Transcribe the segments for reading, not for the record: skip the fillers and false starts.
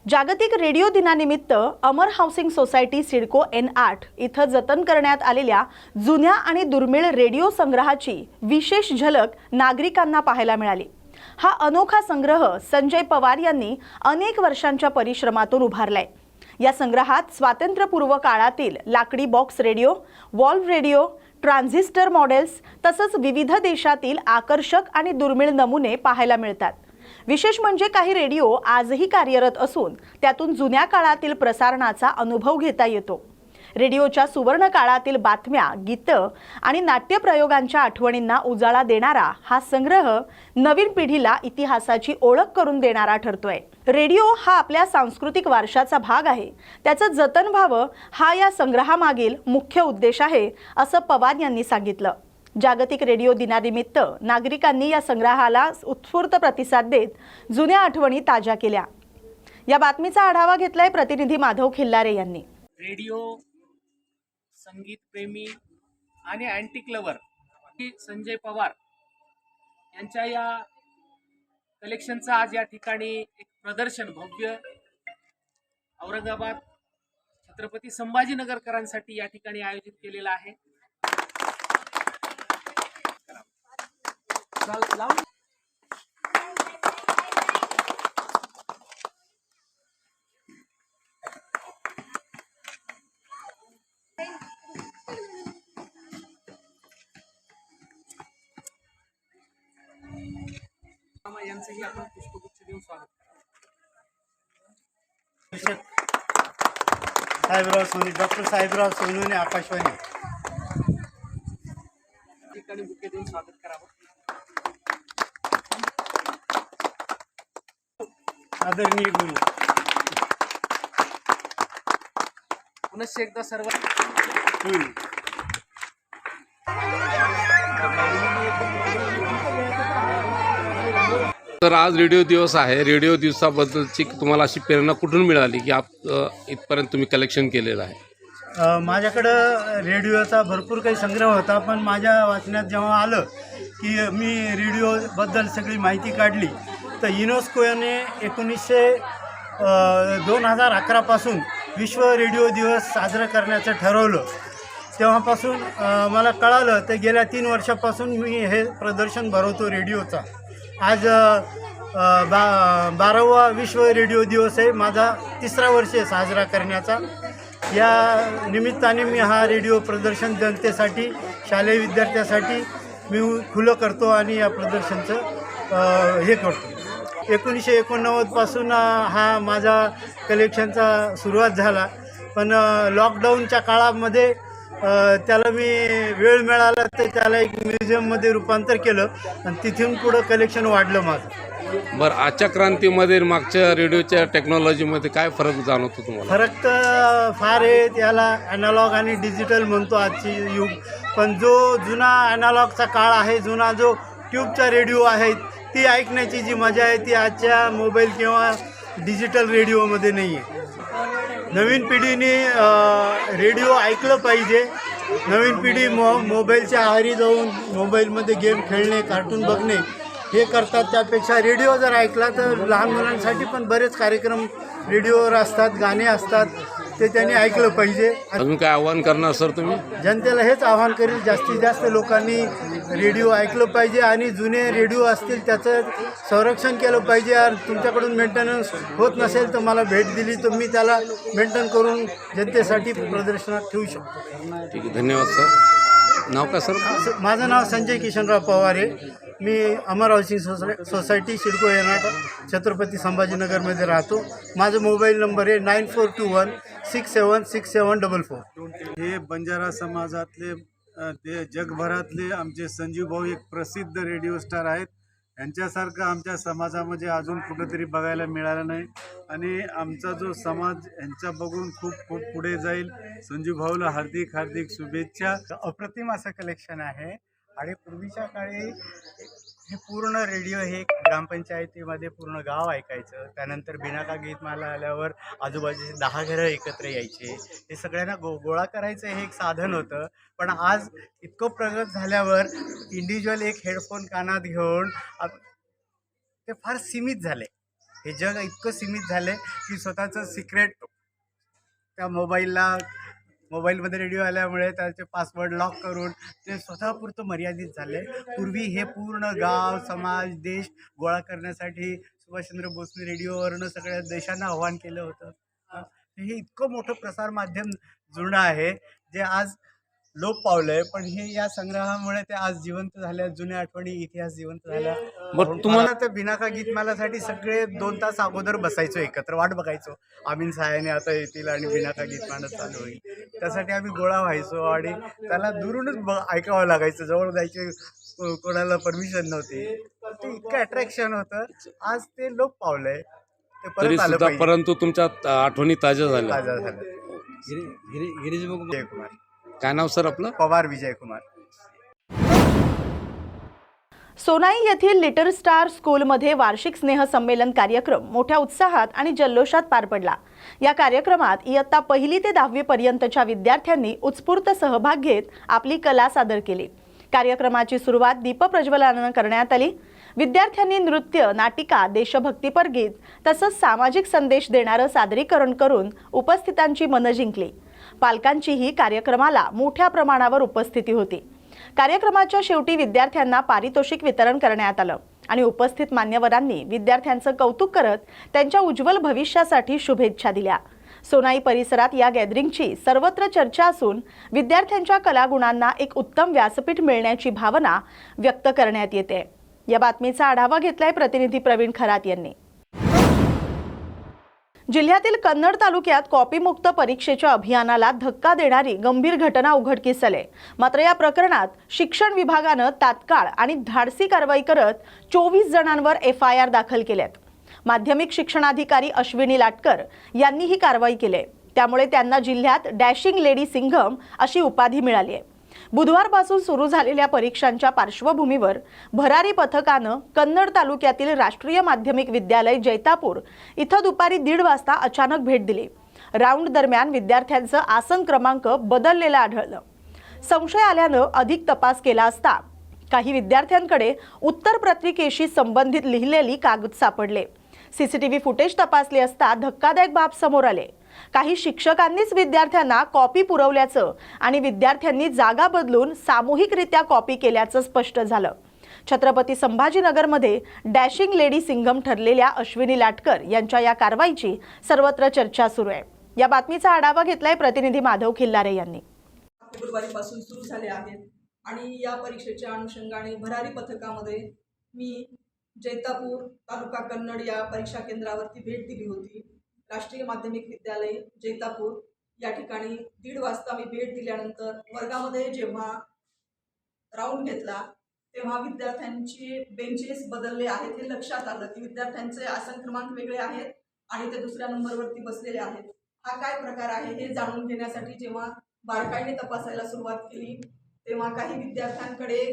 जागतिक रेडिओ दिनानिमित्त अमर housing society CIDCO N8 इथं जतन करण्यात आलेल्या जुन्या आणि दुर्मिळ रेडिओ संग्रहाची विशेष झलक नागरिकांना पाहायला मिळाली। हा अनोखा संग्रह संजय पवार यांनी अनेक वर्षांच्या परिश्रमातून उभारलाय। या संग्रहात स्वातंत्र्यपूर्व काळातील लाकडी box radio, valve radio, transistor models तसंच विविध देशातील आकर्षक आणि दुर्मिळ नमुने पाहायला मिळतात। विशेष म्हणजे काही रेडिओ आजही कार्यरत असून त्यातून जुन्या काळातील प्रसारणाचा अनुभव घेता येतो। रेडिओच्या सुवर्ण काळातील बातम्या, गीतं आणि नाट्य प्रयोगांच्या आठवणींना उजाळा देणारा हा संग्रह नवीन पिढीला इतिहासाची ओळख करून देणारा ठरतोय। रेडिओ हा आपल्या सांस्कृतिक वारशाचा भाग आहे। त्याचं जतन व्हावं हा या संग्रहामागील मुख्य उद्देश आहे, असं पवार यांनी सांगितलं। जागतिक रेडिओ दिनानिमित्त नागरिकांनी या संग्रहाला उत्स्फूर्त प्रतिसाद देत जुन्या आठवणी ताज्या केल्या। या बातमीचा आढावा घेतलाय प्रतिनिधी माधव खिल्लारे यांनी। रेडिओ संगीत प्रेमी आणि अँटिक लवर संजय पवार यांच्या या कलेक्शनचं आज या ठिकाणी एक प्रदर्शन भव्य औरंगाबाद छत्रपती संभाजीनगरकरांसाठी या ठिकाणी आयोजित केलेलं आहे। यांचंही आपण पुष्पगुच्छ देऊन स्वागत साहेबराव सोनी, डॉक्टर साहेबराव सोनवणे, आकाशवाणी ठिकाणी बुके देऊन स्वागत करावं। आदरणीय गुरु, पुनश्च एकदा सर्व तर आज रेडिओ दिवस आहे। रेडिओ दिवसाबद्दलची तुम्हाला अशी प्रेरणा कुठून मिळाली की इथपर्यंत तुम्ही कलेक्शन केलेलं आहे? माझ्याकडं रेडिओचा भरपूर काही संग्रह होता, पण माझ्या वाचण्यात जेव्हा आलं की मी रेडिओबद्दल सगळी माहिती काढली तर युनेस्कोने 2011 पासून विश्व रेडिओ दिवस साजरा करण्याचं ठरवलं। तेव्हापासून मला कळालं तर गेल्या 3 वर्षापासून मी हे प्रदर्शन भरवतो रेडिओचा। आज 12वा विश्व रेडिओ दिवस आहे, माझा 3रा वर्ष आहे साजरा करण्याचा। या निमित्ताने मी हा रेडिओ प्रदर्शन जनतेसाठी, शालेय विद्यार्थ्यांसाठी मी खुलं करतो आणि या प्रदर्शनचं हे करतो। 1989 पासून हा माझा कलेक्शनचा सुरुवात झाला, पण लॉकडाऊनच्या काळामध्ये त्याला मी वेळ मिळाला तर त्याला एक म्युझियममध्ये रूपांतर केलं आणि तिथून पुढं कलेक्शन वाढलं माझं। बरं, आजच्या क्रांतीमध्ये मागच्या रेडिओच्या टेक्नॉलॉजीमध्ये काय फरक जाणवतो तुम्हाला? फरक तर फार आहे, त्याला ॲनालॉग आणि डिजिटल म्हणतो आजची युग, पण जो जुना ॲनालॉगचा काळ आहे, जुना जो ट्यूबचा रेडिओ आहे, ती ऐकण्याची जी मजा आहे ती आजच्या मोबाईल किंवा डिजिटल रेडिओमध्ये नाही आहे। नवीन पिढीने रेडिओ ऐकलं पाहिजे। नवीन पिढी मोबाईलच्या आहारी जाऊन मोबाईलमध्ये गेम खेळणे, कार्टून बघणे हे करतात, त्यापेक्षा रेडिओ जर ऐकला तर लहान मुलांसाठी पण बरेच कार्यक्रम रेडिओवर असतात, गाणे असतात, ते त्यांनी ऐकलं पाहिजे। अजून काय आव्हान करणार सर तुम्ही? जनतेला हेच आव्हान करेल, जास्तीत जास्त लोकांनी रेडिओ ऐकलं पाहिजे आणि जुने रेडिओ असतील त्याचं संरक्षण केलं पाहिजे। आणि तुमच्याकडून मेंटेनन्स होत नसेल तर मला भेट दिली तर मी त्याला मेंटेन करून जनतेसाठी प्रदर्शनात ठेवू शकतो। ठीक आहे, धन्यवाद सर। नाव काय सर? माझं नाव संजय किशनराव पवार आहे। मी Amar housing society CIDCO N8 Chhatrapati संभाजीनगरमध्ये राहतो। माझा मोबाईल नंबर आहे 9421 676744। हे बंजारा समाजातले जगभरातले आमचे संजीव भाऊ एक प्रसिद्ध रेडिओ स्टार आहेत। यांच्यासारखं आमच्या समाजामध्ये अजून कुठंतरी बघायला मिळालं नाही आणि आमचा जो समाज यांचा बघून खूप खूप पुढे जाईल। संजीव भाऊला हार्दिक हार्दिक शुभेच्छा। अप्रतिम असं कलेक्शन आहे आणि पूर्वीच्या काळी हे पूर्ण रेडिओ हे ग्रामपंचायतीमध्ये पूर्ण गाव ऐकायचं। त्यानंतर बिनाका गीतमाला आल्यावर आजूबाजूचे 10 घरं एकत्र यायचे, हे सगळ्यांना गोळा करायचं हे एक साधन होतं। पण आज इतकं प्रगत झाल्यावर इंडिव्हिज्युअल एक हेडफोन कानात घेऊन ते फार सीमित झाले। हे जग इतकं सीमित झालं आहे की स्वतःचं सिक्रेट त्या मोबाईलमध्ये रेडिओ आल्यामुळे त्याचे पासवर्ड लॉक करून ते स्वतःपुरतं मर्यादित झाले. पूर्वी हे पूर्ण गाव, समाज, देश गोळा करण्यासाठी सुभाषचंद्र बोसने रेडिओवरनं सगळ्या देशांना आव्हान केलं होतं. हे इतकं मोठं प्रसार माध्यम जुळणं आहे जे आज लोप पावलं आहे, पण हे या संग्रहामुळे ते आज जिवंत झाल्या. जुन्या आठवणी, इतिहास जिवंत झाला. बरं, तुम्हाला तर बिनाका गीतमालासाठी सगळे 2 तास अगोदर बसायचो, एकत्र वाट बघायचो. आमीन सायाने आता येतील आणि बिनाका गीतमाला चालू होईल. त्यासाठी आम्ही गोळा व्हायचो आणि त्याला दुरूनच ऐकावं लागायचं. जवळ जायचे कोणाला परमिशन नव्हती. ते इतकं अट्रॅक्शन होतं. आज ते लोप पावलंय. ते तरी परत आलं सुद्धा पाहिजे. परंतु तुमच्या आठवणी ताज्या झाल्या. ताजा झालं. विजयकुमार काय नाव सर आपलं? पवार विजयकुमार. सोनाई येथील लिटल स्टार स्कूलमध्ये वार्षिक स्नेहसंमेलन कार्यक्रम मोठ्या उत्साहात आणि जल्लोषात पार पडला. या कार्यक्रमात इयत्ता 1ली ते 10वी पर्यंतच्या विद्यार्थ्यांनी उत्स्फूर्त सहभाग घेत आपली कला सादर केली. कार्यक्रमाची सुरुवात दीपप्रज्वलनानं करण्यात आली. विद्यार्थ्यांनी नृत्य, नाटिका, देशभक्तीपर गीत तसंच सामाजिक संदेश देणारं सादरीकरण करून उपस्थितांची मनं जिंकली. पालकांचीही कार्यक्रमाला मोठ्या प्रमाणावर उपस्थिती होती. कार्यक्रमाच्या शेवटी विद्यार्थ्यांना पारितोषिक वितरण करण्यात आलं आणि उपस्थित मान्यवरांनी विद्यार्थ्यांचं कौतुक करत त्यांच्या उज्ज्वल भविष्यासाठी शुभेच्छा दिल्या. सोनाई परिसरात या गॅदरिंगची सर्वत्र चर्चा असून विद्यार्थ्यांच्या कलागुणांना एक उत्तम व्यासपीठ मिळण्याची भावना व्यक्त करण्यात येते. या बातमीचा आढावा घेतलाय प्रतिनिधी प्रवीण खरात यांनी. जिल्ह्यातील कन्नड तालुक्यात कॉपीमुक्त परीक्षेच्या अभियानाला धक्का देणारी गंभीर घटना उघडकीस आली. मात्र या प्रकरणात शिक्षण विभागानं तात्काळ आणि धाडसी कारवाई करत 24 जणांवर FIR दाखल केल्यात. माध्यमिक शिक्षणाधिकारी अश्विनी लाटकर यांनी ही कारवाई केली. त्यामुळे त्यांना जिल्ह्यात डॅशिंग लेडी सिंघम अशी उपाधी मिळाली आहे. बुधवारपासून सुरू झालेल्या परीक्षांच्या पार्श्वभूमीवर भरारी पथकानं कन्नड तालुक्यातील राष्ट्रीय माध्यमिक विद्यालय जैतापूर इथं दुपारी 1:30 वाजता अचानक भेट दिली. राऊंड दरम्यान विद्यार्थ्यांचं आसन क्रमांक बदललेलं आढळलं. संशय आल्यानं अधिक तपास केला असता काही विद्यार्थ्यांकडे उत्तरपत्रिकेशी संबंधित लिहिलेली कागद सापडले. CCTV फुटेज तपासले असता धक्कादायक बाब समोर आले. काही शिक्षकांनीच विद्यार्थ्यांना कॉपी पुरवल्याचं आणि विद्यार्थ्यांनी जागा बदलून सामूहिकरित्या कॉपी केल्याचं स्पष्ट झालं. छत्रपती संभाजीनगरमध्ये डॅशिंग लेडी सिंघम ठरलेल्या अश्विनी लाटकर यांच्या या कारवाईची सर्वत्र चर्चा सुरू आहे. या बातमीचा आढावा घेतलाय प्रतिनिधी माधव खिल्लारे यांनी. फेब्रुवारीपासून सुरू झाले आहेत आणि या परीक्षेच्या अनुषंगाने भरारी पथकामध्ये मी जैतापूर तालुका कन्नड या परीक्षा केंद्रावरती भेट दिली होती. राष्ट्रीय माध्यमिक विद्यालय जैतापूर या ठिकाणी 1:30 वाजता मी भेट दिल्यानंतर वर्गामध्ये जेव्हा राऊंड घेतला तेव्हा विद्यार्थ्यांचे बेंचेस बदलले आहेत हे लक्षात आलं की विद्यार्थ्यांचे आसन क्रमांक वेगळे आहेत आणि ते दुसऱ्या नंबरवरती बसलेले आहेत. हा काय प्रकार आहे हे जाणून घेण्यासाठी जेव्हा बारकाईने तपासायला सुरुवात केली तेव्हा काही विद्यार्थ्यांकडे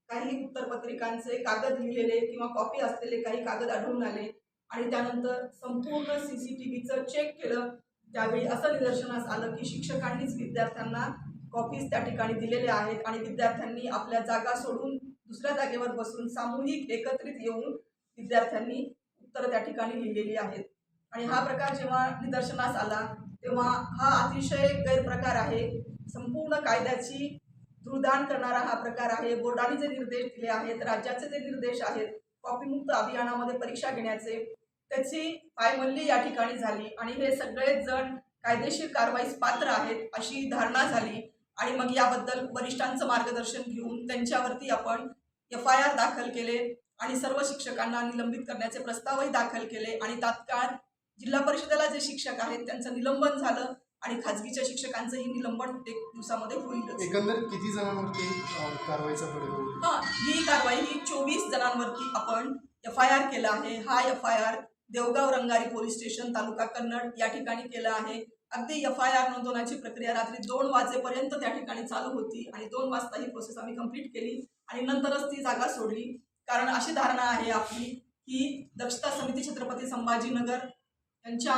काही उत्तरपत्रिकांचे कागद लिहिलेले किंवा कॉपी असलेले काही कागद आढळून आले आणि त्यानंतर संपूर्ण CCTVचं चेक केलं. त्यावेळी असं निदर्शनास आलं की शिक्षकांनीच विद्यार्थ्यांना कॉपीज त्या ठिकाणी दिलेल्या आहेत आणि विद्यार्थ्यांनी आपल्या जागा सोडून दुसऱ्या जागेवर बसून सामूहिक एकत्रित येऊन विद्यार्थ्यांनी उत्तरं त्या ठिकाणी लिहिलेली आहेत. आणि हा प्रकार जेव्हा निदर्शनास आला तेव्हा हा अतिशय गैरप्रकार आहे. संपूर्ण कायद्याची धुळदाण करणारा हा प्रकार आहे. बोर्डाने जे निर्देश दिले आहेत, राज्याचे जे निर्देश आहेत कॉपीमुक्त अभियानामध्ये परीक्षा घेण्याचे, त्याची पायमल्ली या ठिकाणी झाली आणि हे सगळेच जण कायदेशीर कारवाईस पात्र आहेत अशी धारणा झाली. आणि मग याबद्दल वरिष्ठांचं मार्गदर्शन घेऊन त्यांच्यावरती आपण FIR दाखल केले आणि सर्व शिक्षकांना निलंबित करण्याचे प्रस्तावही दाखल केले आणि तात्काळ जिल्हा परिषदेला जे शिक्षक आहेत त्यांचं निलंबन झालं आणि खाजगीच्या शिक्षकांचंही निलंबन 1 दिवसामध्ये होईल. एकंदर किती जणांवरती कारवाईचा पडला? ही कारवाई ही 24 जणांवरती आपण FIR केला आहे. हा FIR Devgaon Rangari police station taluka Kannad या ठिकाणी केला आहे. अगदी FIR नोंदवण्याची प्रक्रिया रात्री 2 वाजेपर्यंत त्या ठिकाणी चालू होती आणि 2 वाजता ही प्रोसेस आम्ही कंप्लीट केली आणि नंतरच ती जागा सोडली. कारण अशी धारणा आहे आपली की दक्षता समिती छत्रपती संभाजीनगर यांच्या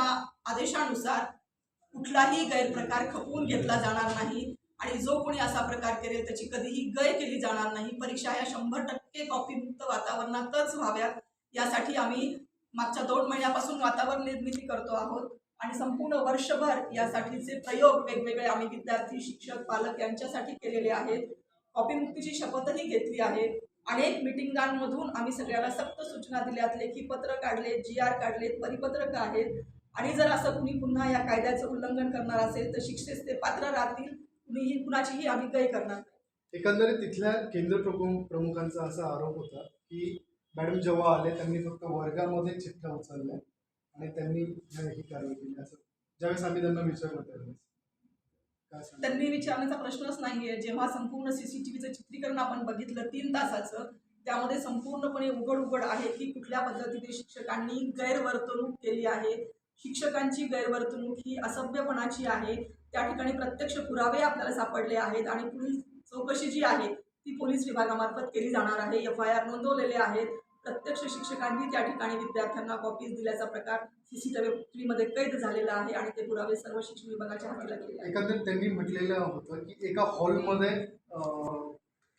आदेशानुसार कुठलाही गैरप्रकार खपवून घेतला जाणार नाही आणि जो कोणी असा प्रकार करेल त्याची कधीही गय केली जाणार नाही. परीक्षा या 100% कॉपीमुक्त वातावरणातच व्हाव्यात यासाठी आम्ही मागच्या 2 महिन्यापासून वातावरण निर्मिती करतो आहोत आणि संपूर्ण वर्षभर यासाठीचे प्रयोग वेगवेगळे आम्ही विद्यार्थी, शिक्षक, पालक यांच्यासाठी केलेले आहेत. कॉपीमुक्तीची शपथही घेतली आहे. अनेक मिटिंगांमधून आम्ही सगळ्याला सक्त सूचना दिल्यात, लेखी पत्र काढले, GR काढलेत, परिपत्रक आहेत आणि जर असं कुणी पुन्हा या कायद्याचं उल्लंघन करणार असेल तर शिक्षेस ते पात्र राहतील. कुणाचीही आम्ही गय करणार नाही. एकंदरीत तिथल्या केंद्र प्रमुखांचा असा आरोप होता की मॅडम जेव्हा आले त्यांनी फक्त वर्गामध्ये चिठ्ठ्या उचलल्या आणि त्यांनी ही कारवाई केली, असं ज्यावेळेस आम्ही त्यांना विचारलं त्यावेळेस काय सांगता? त्यांनी विचारण्याचा प्रश्नच नाहीये. जेव्हा संपूर्ण CCTVचं चित्रीकरण आपण बघितलं 3 तासाचं, त्यामध्ये संपूर्णपणे उघड आहे की कुठल्या पद्धतीने शिक्षकांनी गैरवर्तणूक केली आहे. शिक्षकांची गैरवर्तणूक ही असभ्यपणाची आहे. त्या ठिकाणी प्रत्यक्ष पुरावे आपल्याला सापडले आहेत आणि पुढील चौकशी जी आहे ती पोलीस विभागामार्फत केली जाणार आहे. FIR नोंदवलेले आहेत. प्रत्यक्ष शिक्षकांनी त्या ठिकाणी विद्यार्थ्यांना कॉपीज दिल्याचा प्रकार CCTVमध्ये कैद झालेला आहे आणि ते पुरावे सर्व शिक्षण विभागाच्या हाती लागलेले आहेत. एकंदरीत त्यांनी म्हटलेलं होतं की एका हॉलमध्ये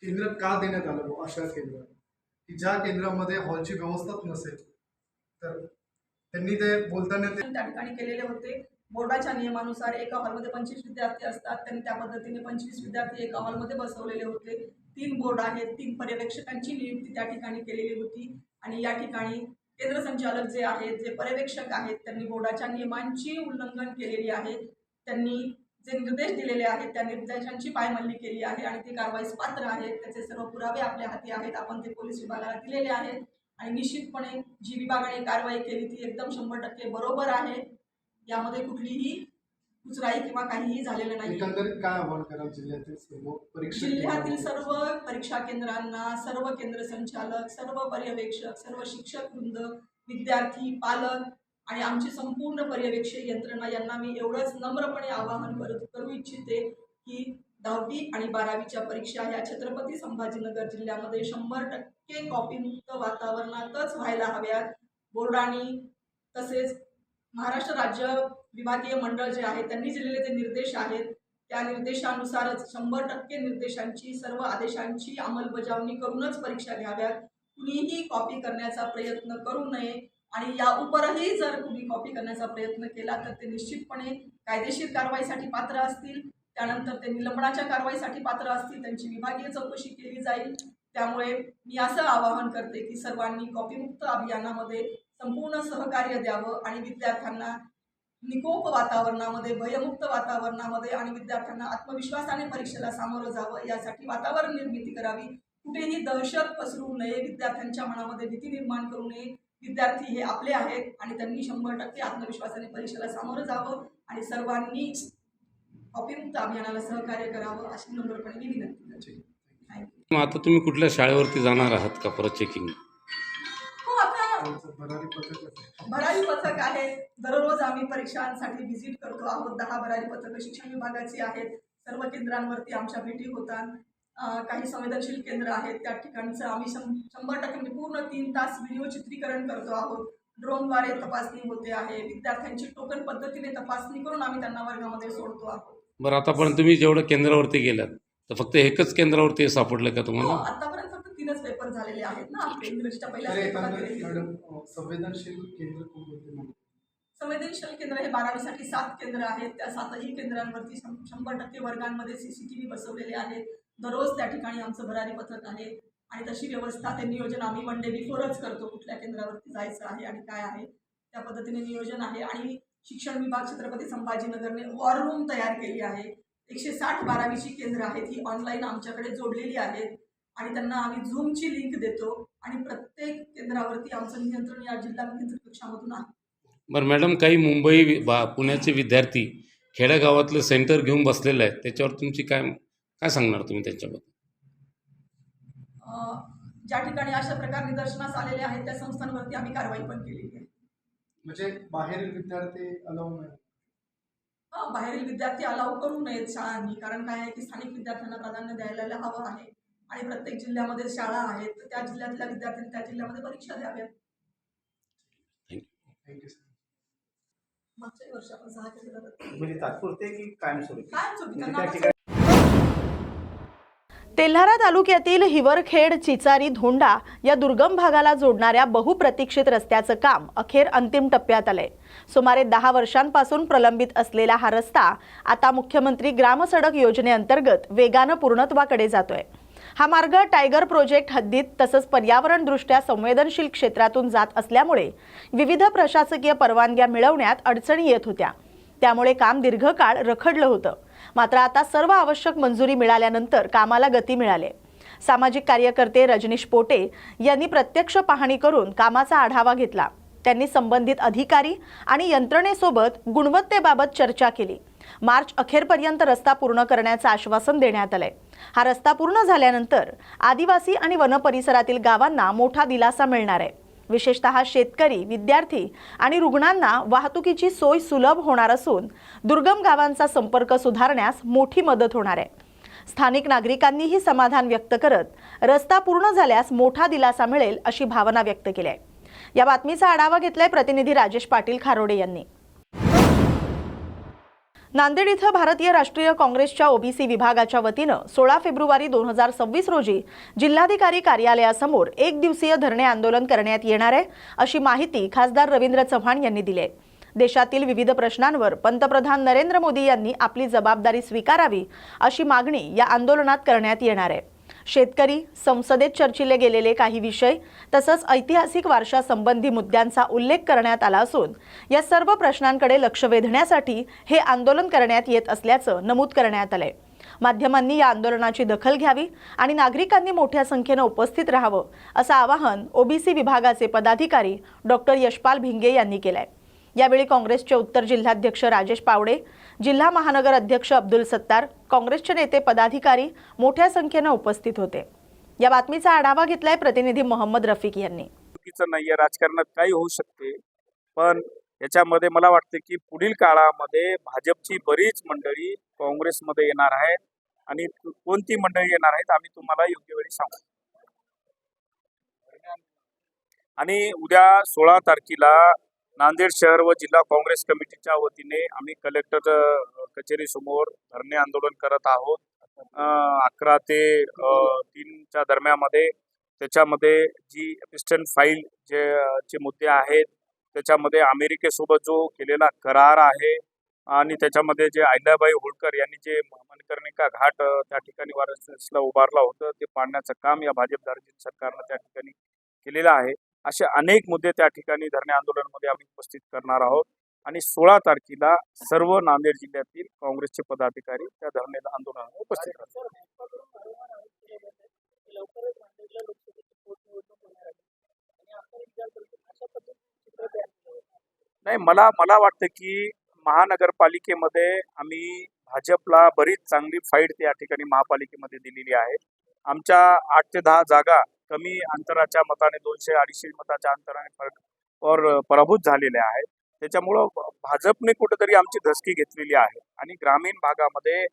केंद्र का देण्यात आलं, अशा केंद्र की ज्या केंद्रामध्ये हॉलची व्यवस्थाच नसेल, तर त्यांनी ते बोलताना त्या ठिकाणी केलेले होते. बोर्डाच्या नियमानुसार एका हॉलमध्ये 25 विद्यार्थी असतात. त्यांनी त्या पद्धतीने 25 विद्यार्थी एका हॉलमध्ये बसवलेले होते. 3 बोर्ड आहेत, 3 पर्यवेक्षकांची नियुक्ती त्या ठिकाणी केलेली होती आणि या ठिकाणी केंद्र संचालक जे आहेत, जे पर्यवेक्षक आहेत, त्यांनी बोर्डाच्या नियमांची उल्लंघन केलेली आहे. त्यांनी जे निर्देश दिलेले आहेत त्या निर्देशांची पायमल्ली केली आहे आणि ते कारवाईस पात्र आहेत. त्याचे सर्व पुरावे आपल्या हाती आहेत. आपण ते पोलीस विभागाला दिलेले आहेत आणि निश्चितपणे जी विभागाने कारवाई केली ती एकदम 100% बरोबर आहे. यामध्ये कुठलीही कुचराई किंवा काहीही झालेलं नाही. एकंदरीत काय आव्हान कराल जिल्ह्यातील सर्व परीक्षा जिल्ह्यातील सर्व परीक्षा केंद्रांना, सर्व केंद्र संचालक, सर्व पर्यवेक्षक, सर्व शिक्षक वृंद, विद्यार्थी, पालक आणि आमची संपूर्ण पर्यवेक्षक यंत्रणा यांना मी एवढंच नम्रपणे आवाहन करू इच्छिते की 10वी आणि 12वीच्या परीक्षा ह्या छत्रपती संभाजीनगर जिल्ह्यामध्ये 100% कॉपीमुक्त वातावरणातच व्हायला हव्यात. बोर्डाने तसेच महाराष्ट्र राज्य विभागीय मंडळ जे आहे त्यांनी दिलेले ते निर्देश आहेत, त्या निर्देशानुसारच 100% निर्देशांची, सर्व आदेशांची अंमलबजावणी करूनच परीक्षा घ्याव्यात. कुणीही कॉपी करण्याचा प्रयत्न करू नये आणि या उपरही जर कुणी कॉपी करण्याचा प्रयत्न केला तर ते निश्चितपणे कायदेशीर कारवाईसाठी पात्र असतील. त्यानंतर ते निलंबनाच्या कारवाईसाठी पात्र असतील. त्यांची विभागीय चौकशी केली जाईल. त्यामुळे मी असं आवाहन करते की सर्वांनी कॉपीमुक्त अभियानामध्ये संपूर्ण सहकार्य द्यावं आणि विद्यार्थ्यांना निकोप वातावरणामध्ये, भयमुक्त वातावरणामध्ये आणि विद्यार्थ्यांना आत्मविश्वासाने परीक्षेला सामोरं जावं यासाठी वातावरण निर्मिती करावी. कुठेही दहशत पसरू नये, विद्यार्थ्यांच्या मनामध्ये भीती निर्माण करू नये. विद्यार्थी हे आपले आहेत आणि त्यांनी 100% आत्मविश्वासाने परीक्षेला सामोरं जावं आणि सर्वांनी कॉपीमुक्त अभियानाला सहकार्य करावं अशी नम्रपणे मी विनंती करते. थँक्यू. आता तुम्ही कुठल्या शाळेवरती जाणार आहात का परत चेकिंग? हो, आता भरारी पथक भरारी पथक आहे. दररोज आम्ही परीक्षांसाठी व्हिजिट करतो आहोत. 10 भरारी पथकं शिक्षण विभागाची आहेत. सर्व केंद्रांवरती आमच्या भेटी होतात. काही संवेदनशील केंद्र आहेत त्या ठिकाणचं आम्ही 100% पूर्ण 3 तास व्हिडिओ चित्रीकरण करतो आहोत. ड्रोनद्वारे तपासणी होते आहे. विद्यार्थ्यांची टोकन पद्धतीने तपासणी करून आम्ही त्यांना वर्गामध्ये सोडतो आहोत. बरं, आतापर्यंत तुम्ही जेवढं केंद्रावरती गेलात तर फक्त एकच केंद्रावरती सापडलं का तुम्हाला? आतापर्यंत फक्त 3च पेपर झालेले आहेत ना. इंग्रजीच्या पहिल्या मॅडम संवेदनशील केंद्र कोणते? संवेदनशील केंद्र हे 12वीसाठी 7 केंद्र आहेत. त्या 7ही केंद्रांवरती 100% वर्गांमध्ये CCTV बसवलेले आहेत. दररोज त्या ठिकाणी आमचं भरारी पथक आहे आणि तशी व्यवस्था ते नियोजन आम्ही 1 डे बिफोरच करतो. कुठल्या केंद्रावरती जायचं आहे आणि काय आहे त्या पद्धतीने नियोजन आहे. आणि शिक्षण विभाग छत्रपती संभाजीनगरने वॉर रूम तयार केली आहे. 160 12वीची केंद्र आहेत ही ऑनलाईन आमच्याकडे जोडलेली आहेत आणि त्यांना आम्ही झूमची लिंक देतो आणि प्रत्येक केंद्रावरती आमचं नियंत्रण या जिल्हा नियंत्रण कक्षामधून आहे. बरं मॅडम, काही मुंबई पुण्याचे विद्यार्थी खेड्यागावातलं सेंटर घेऊन बसलेले आहेत, त्याच्यावर तुमची काय सांगणार तुम्ही त्यांच्याबद्दल? ज्या ठिकाणी अशा प्रकार निदर्शनास आलेले आहेत त्या संस्थांवरती आम्ही कारवाई पण केलेली आहे. म्हणजे बाहेरील विद्यार्थी अलाउ नाही? बाहेरील विद्यार्थी अलाउ करू नयेत शाळांनी. कारण काय आहे की स्थानिक विद्यार्थ्यांना प्राधान्य द्यायला हवं आहे आणि प्रत्येक जिल्ह्यामध्ये शाळा आहेत तर त्या जिल्ह्यातल्या विद्यार्थ्यांनी त्या जिल्ह्यामध्ये परीक्षा द्याव्यात. Thank you sir. मागच्या वर्षी आपण 6 केंद्र म्हणजे तात्पुरते की कायमस्वरूपी? कायमस्वरूपी त्यांना तेल्हारा तालुक्यातील हिवरखेड, चिचारी, धोंडा या दुर्गम भागाला जोडणाऱ्या बहुप्रतीक्षित रस्त्याचं काम अखेर अंतिम टप्प्यात आलंय. सुमारे 10 वर्षांपासून प्रलंबित असलेला हा रस्ता आता मुख्यमंत्री ग्रामसडक योजनेअंतर्गत वेगानं पूर्णत्वाकडे जातोय. हा मार्ग टायगर प्रोजेक्ट हद्दीत तसंच पर्यावरणदृष्ट्या संवेदनशील क्षेत्रातून जात असल्यामुळे विविध प्रशासकीय परवानग्या मिळवण्यात अडचणी येत होत्या. त्यामुळे काम दीर्घकाळ रखडलं होतं. मात्र आता सर्व आवश्यक मंजुरी मिळाल्यानंतर कामाला गती मिळाली. सामाजिक कार्यकर्ते रजनीश पोटे यांनी प्रत्यक्ष पाहणी करून कामाचा आढावा घेतला. त्यांनी संबंधित अधिकारी आणि यंत्रणेसोबत गुणवत्तेबाबत चर्चा केली. मार्च अखेरपर्यंत रस्ता पूर्ण करण्याचं आश्वासन देण्यात आलंय. हा रस्ता पूर्ण झाल्यानंतर आदिवासी आणि वन परिसरातील गावांना मोठा दिलासा मिळणार आहे. विशेषतः शेतकरी, विद्यार्थी आणि रुग्णांना वाहतुकीची सोय सुलभ होणार असून दुर्गम गावांचा संपर्क सुधारण्यास मोठी मदत होणार आहे. स्थानिक नागरिकांनीही समाधान व्यक्त करत रस्ता पूर्ण झाल्यास मोठा दिलासा मिळेल अशी भावना व्यक्त केली आहे. या बातमीचा आढावा घेतलाय प्रतिनिधी राजेश पाटील खारोडे यांनी. नांदेड इथं भारतीय राष्ट्रीय काँग्रेसच्या ओबीसी विभागाच्या वतीनं 16 फेब्रुवारी 2026 रोजी जिल्हाधिकारी कार्यालयासमोर एक दिवसीय धरणे आंदोलन करण्यात येणार आहे अशी माहिती खासदार रवींद्र चव्हाण यांनी दिली आहे. देशातील विविध प्रश्नांवर पंतप्रधान नरेंद्र मोदी यांनी आपली जबाबदारी स्वीकारावी अशी मागणी या आंदोलनात करण्यात येणार आहे. शेतकरी, संसदेत चर्चिले गेलेले काही विषय तसंच ऐतिहासिक वारशासंबंधी मुद्द्यांचा उल्लेख करण्यात आला असून या सर्व प्रश्नांकडे लक्ष वेधण्यासाठी हे आंदोलन करण्यात येत असल्याचं नमूद करण्यात आलंय. माध्यमांनी या आंदोलनाची दखल घ्यावी आणि नागरिकांनी मोठ्या संख्येने उपस्थित राहावं असं आवाहन ओबीसी विभागाचे पदाधिकारी डॉक्टर यशपाल भिंगे यांनी केलंय. यावेळी काँग्रेसचे उत्तर जिल्हाध्यक्ष राजेश पावडे, जिल्हा महानगर अध्यक्ष अब्दुल सत्तार, काँग्रेसचे नेते पदाधिकारी मोठ्या संख्येने उपस्थित होते. या बातमीचा आढावा घेतलाय प्रतिनिधी मोहम्मद रफिक यांनी. चुकीचं नाहीये, राजकारणात काही होऊ शकते, पण याच्यामध्ये मला वाटतं की पुढील काळामध्ये भाजपची बरीच मंडळी काँग्रेसमध्ये येणार आहेत आणि कोणती मंडळी येणार आहेत आम्ही तुम्हाला योग्य वेळी सांगू. आणि उद्या 16 तारखेला नांदेड शहर व जिल्हा काँग्रेस कमिटीच्या वतीने आम्ही कलेक्टर कचेरी समोर धरणे आंदोलन करत आहोत. 11 ते 3च्या दरम्यामध्ये त्याच्यामध्ये जी वेस्टर्न फाईल जे मुद्दे आहेत त्याच्यामध्ये अमेरिकेसोबत जो केलेला करार आहे आणि त्याच्यामध्ये जे अहिल्याबाई होळकर यांनी जे मणिकर्णिका घाट त्या ठिकाणी वाराणसीला उभारला होतं ते पाडण्याचं काम या भाजपधारी सरकारनं त्या ठिकाणी केलेलं आहे. असे अनेक मुद्दे त्या ठिकाणी धरणे आंदोलनामध्ये आम्ही उपस्थित करणार आहोत आणि 16 तारखेला सर्व नांदेड जिल्ह्यातील काँग्रेसचे पदाधिकारी त्या धरणे आंदोलनात उपस्थित राहतात. नाही, मला वाटतं की महानगरपालिकेमध्ये आम्ही भाजपला बरीच चांगली फाईट त्या ठिकाणी महापालिकेमध्ये दिलेली आहे. आमच्या 8 ते 10 जागा कमी अंतराच्या मताने 200-250 मताच्या अंतराने पराभूत झालेल्या आहेत. त्याच्यामुळं भाजपने कुठेतरी आमची धसकी घेतलेली आहे आणि ग्रामीण भागामध्ये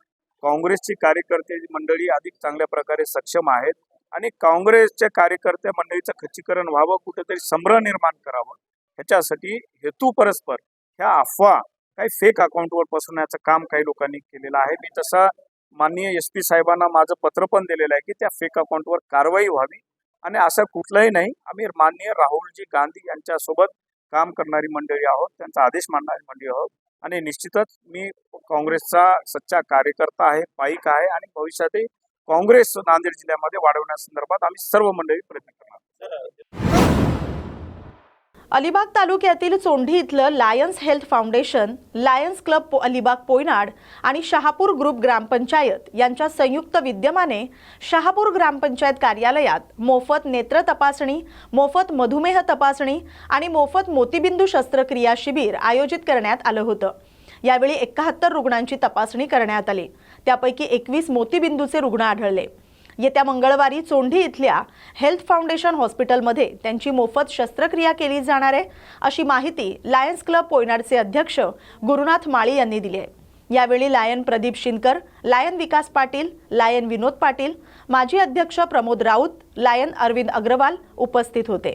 काँग्रेसची कार्यकर्ते मंडळी अधिक चांगल्या प्रकारे सक्षम आहेत आणि काँग्रेसच्या कार्यकर्ते मंडळीचं खच्चीकरण व्हावं, कुठेतरी संभ्रम निर्माण करावं, ह्याच्यासाठी हेतू परस्पर ह्या अफवा काही फेक अकाउंटवर पसरवण्याचं काम काही लोकांनी केलेलं आहे. मी तसं माननीय SP साहेबांना माझं पत्र पण दिलेलं आहे की त्या फेक अकाउंटवर कारवाई व्हावी आणि असं कुठलंही नाही. आम्ही माननीय राहुलजी गांधी यांच्यासोबत काम करणारी मंडळी आहोत, त्यांचा आदेश मानणारी मंडळी आहोत आणि निश्चितच मी काँग्रेसचा सच्चा कार्यकर्ता आहे, पाईक आहे आणि भविष्यातही काँग्रेस नांदेड जिल्ह्यामध्ये वाढवण्यासंदर्भात आम्ही सर्व मंडळी प्रयत्न करणार. अलिबाग तालुक्यातील चोंढी इथलं Lions health foundation, Lions club Alibag Poynad आणि शहापूर ग्रुप ग्रामपंचायत यांच्या संयुक्त विद्यमाने शहापूर ग्रामपंचायत कार्यालयात मोफत नेत्र तपासणी, मोफत मधुमेह तपासणी आणि मोफत मोतीबिंदू शस्त्रक्रिया शिबिर आयोजित करण्यात आलं होतं. यावेळी 71 रुग्णांची तपासणी करण्यात आली. त्यापैकी 21 मोतीबिंदूचे रुग्ण आढळले. येत्या मंगळवारी चोंढी इथल्या हेल्थ फाउंडेशन हॉस्पिटलमध्ये त्यांची मोफत शस्त्रक्रिया केली जाणार आहे अशी माहिती लायन्स क्लब पोयनाडचे अध्यक्ष गुरुनाथ माळी यांनी दिली आहे. यावेळी लायन प्रदीप शिनकर, लायन विकास पाटील, लायन विनोद पाटील, माजी अध्यक्ष प्रमोद राऊत, लायन अरविंद अग्रवाल उपस्थित होते.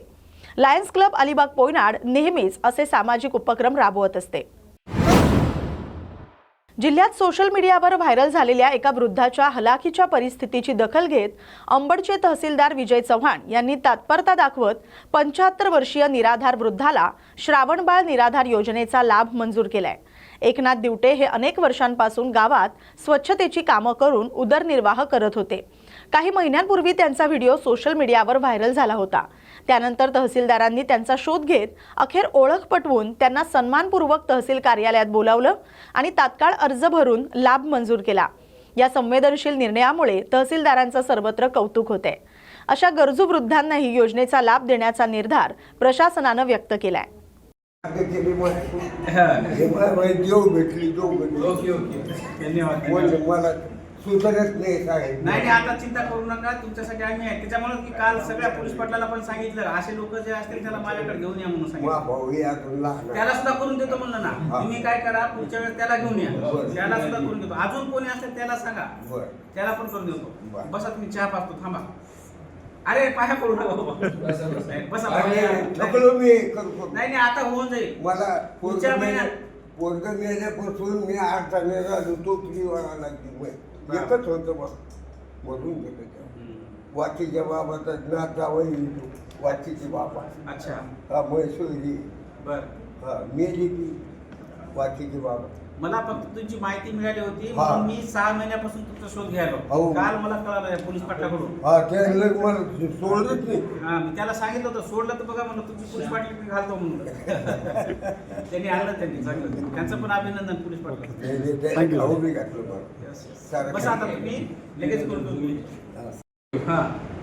लायन्स क्लब अलिबाग पोयनाड नेहमीच असे सामाजिक उपक्रम राबवत असते. जिल्ह्यात सोशल मीडियावर व्हायरल झालेल्या एका वृद्धाच्या हलाखीच्या परिस्थितीची दखल घेत अंबडचे तहसीलदार विजय चव्हाण यांनी तत्परता दाखवत 75 वर्षीय निराधार वृद्धाला श्रावणबाळ निराधार योजनेचा लाभ मंजूर केलाय। एकनाथ दिवटे हे अनेक वर्षांपासून गावात स्वच्छतेची कामं करून उदरनिर्वाह करत होते। काही महिन्यांपूर्वी त्यांचा व्हिडिओ सोशल मीडियावर व्हायरल झाला होता। त्यानंतर तहसीलदारांनी त्यांचा शोध घेत अखेर ओळख पटवून त्यांना सन्मानपूर्वक तहसील कार्यालयात बोलावलं आणि तात्काळ अर्ज भरून लाभ मंजूर केला। या संवेदनशील निर्णयामुळे तहसीलदारांचं सर्वत्र कौतुक होते। अशा गरजू वृद्धांनाही योजनेचा लाभ देण्याचा निर्धार प्रशासनानं व्यक्त केलाय। नाही आता चिंता करू नका, तुमच्यासाठी आम्ही आहे। त्याच्यामुळे की काल सगळ्या पोलीस पाटलाला पण सांगितलं असे लोक जे असतील त्याला माझ्याकडे घेऊन या म्हणून सांगितलं। त्याला सुद्धा करून देतो म्हणलं ना। तुम्ही काय करा, पुढच्या वेळेस त्याला घेऊन या, त्याला सुद्धा करून देतो। अजून कोणी असेल त्याला सांगा, त्याला पण करून देतो। बसा, तुम्ही चहा पाहतो, थांबा। अरे पाया पडू नका, बसा। नाही आता होऊन जाईल। मला पुढच्या महिन्यात पोरग मेल्यापासून मी 8 महिने झालो तो कितीवाला लागली एकच होतं बघ मधून गेलं। वाचीच्या बाबाचा नाथ जावई वाचीची बाबा। अच्छा, हा मैसुरी बर। हा मेली ती वाचीची बाबा। मला फक्त तुमची माहिती मिळाली होती म्हणून मी 6 महिन्यापासून तुमचा शोध घ्यायलो। काल मला कळालं पोलीस पाटलाकडून। हा त्याला मला सोडलंच नाही। हा मी त्याला सांगितलं होतं सोडलं तर बघा म्हणलं तुमची पोलीस पाटील मी घालतो म्हणून। त्यांनी आणलं, त्यांनी चांगलं, त्यांचं पण अभिनंदन पोलीस पाटील। बस आता तुम्ही लगेच करून हा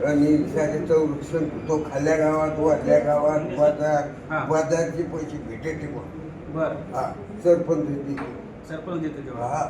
आणि संरक्षण तो खाल्या गावात वरल्या गावात बाजारचे पैसे भेटायचे बर। हा सरपंच देते तेव्हा। हा